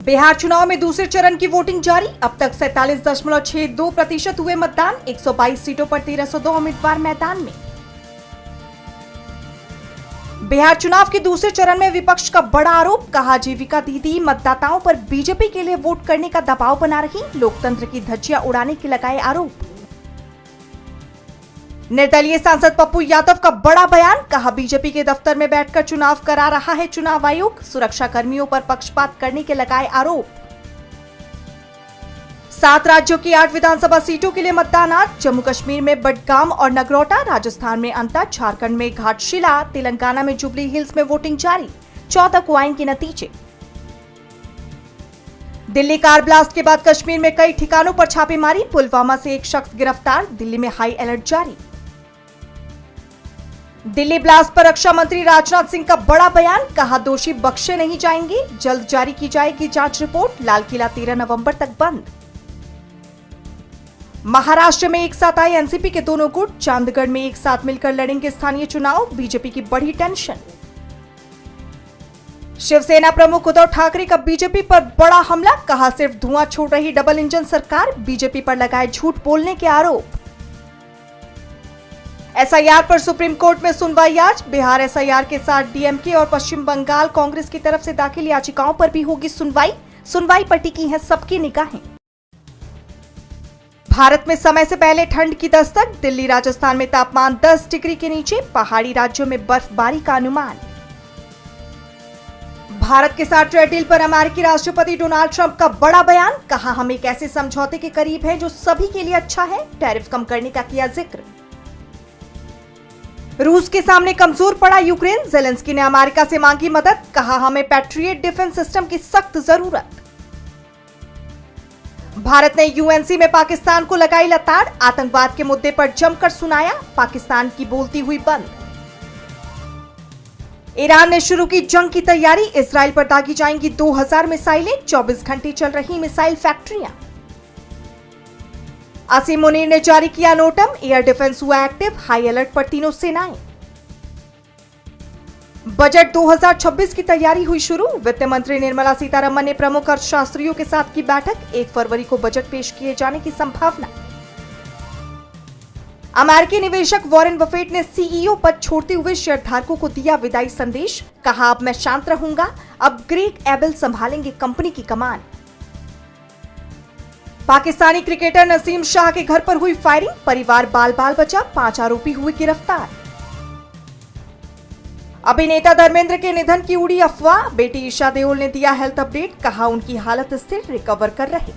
बिहार चुनाव में दूसरे चरण की वोटिंग जारी। अब तक 47.62% हुए मतदान। 122 सीटों पर 1302 उम्मीदवार मैदान में। बिहार चुनाव के दूसरे चरण में विपक्ष का बड़ा आरोप। कहा, जीविका दीदी मतदाताओं पर बीजेपी के लिए वोट करने का दबाव बना रही। लोकतंत्र की धज्जियां उड़ाने के लगाए आरोप। निर्दलीय सांसद पप्पू यादव का बड़ा बयान। कहा, बीजेपी के दफ्तर में बैठकर चुनाव करा रहा है चुनाव आयोग। सुरक्षा कर्मियों पर पक्षपात करने के लगाए आरोप। 7 राज्यों की 8 विधानसभा सीटों के लिए मतदान आज। जम्मू कश्मीर में बडगाम और नगरोटा, राजस्थान में अंता, झारखंड में घाटशिला, तेलंगाना में जुबली हिल्स में वोटिंग जारी। 14 को आएंगे नतीजे। दिल्ली कार ब्लास्ट के बाद कश्मीर में कई ठिकानों पर छापेमारी। पुलवामा से एक शख्स गिरफ्तार। दिल्ली में हाई अलर्ट जारी। दिल्ली ब्लास्ट पर रक्षा मंत्री राजनाथ सिंह का बड़ा बयान। कहा, दोषी बख्शे नहीं जाएंगे। जल्द जारी की जाएगी जांच रिपोर्ट। लाल किला 13 नवंबर तक बंद। महाराष्ट्र में एक साथ आए एनसीपी के दोनों गुट। चांदगढ़ में एक साथ मिलकर लड़ेंगे स्थानीय चुनाव। बीजेपी की बढ़ी टेंशन। शिवसेना प्रमुख उद्धव ठाकरे का बीजेपी पर बड़ा हमला। कहा, सिर्फ धुआं छोड़ रही डबल इंजन सरकार। बीजेपी पर लगाए झूठ बोलने के आरोप। एसआईआर पर सुप्रीम कोर्ट में सुनवाई आज। बिहार एसआईआर के साथ डीएमके और पश्चिम बंगाल कांग्रेस की तरफ से दाखिल याचिकाओं पर भी होगी सुनवाई। सुनवाई पर टिकी हैं सबकी निगाहें। भारत में समय से पहले ठंड की दस्तक। दिल्ली राजस्थान में तापमान 10 डिग्री के नीचे। पहाड़ी राज्यों में बर्फबारी का अनुमान। भारत के साथ ट्रेड डील पर अमेरिकी राष्ट्रपति डोनाल्ड ट्रंप का बड़ा बयान। कहा, हम एक ऐसे समझौते के करीब हैं जो सभी के लिए अच्छा है। टैरिफ कम करने का किया जिक्र। रूस के सामने कमजोर पड़ा यूक्रेन। जेलेंस्की ने अमेरिका से मांगी मदद। कहा, हमें पैट्रियट डिफेंस सिस्टम की सख्त जरूरत। भारत ने यूएनसी में पाकिस्तान को लगाई लताड़। आतंकवाद के मुद्दे पर जमकर सुनाया। पाकिस्तान की बोलती हुई बंद। ईरान ने शुरू की जंग की तैयारी। इजराइल पर दागी जाएंगी 2000 मिसाइलें। 24 घंटे चल रही मिसाइल फैक्ट्रियां। आसिम मुनीर ने जारी किया नोटम। एयर डिफेंस हुआ एक्टिव। हाई अलर्ट पर तीनों सेनाएं। बजट 2026 की तैयारी हुई शुरू। वित्त मंत्री निर्मला सीतारमण ने प्रमुख अर्थशास्त्रियों के साथ की बैठक। 1 फरवरी को बजट पेश किए जाने की संभावना। अमेरिकी निवेशक वॉरेन बफेट ने सीईओ पद छोड़ते हुए शेयरधारकों को दिया विदाई संदेश। कहा, अब मैं शांत रहूंगा। अब ग्रेग एबल संभालेंगे कंपनी की कमान। पाकिस्तानी क्रिकेटर नसीम शाह के घर पर हुई फायरिंग। परिवार बाल बाल बचा। 5 आरोपी हुए गिरफ्तार। अभिनेता धर्मेंद्र के निधन की उड़ी अफवाह। बेटी ईशा देओल ने दिया हेल्थ अपडेट। कहा, उनकी हालत स्थिर, रिकवर कर रहे।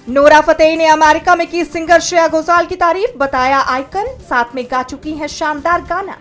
नोरा फतेही ने अमेरिका में की सिंगर श्रेया घोषाल की तारीफ। बताया आइकन। साथ में गा चुकी हैं शानदार गाना।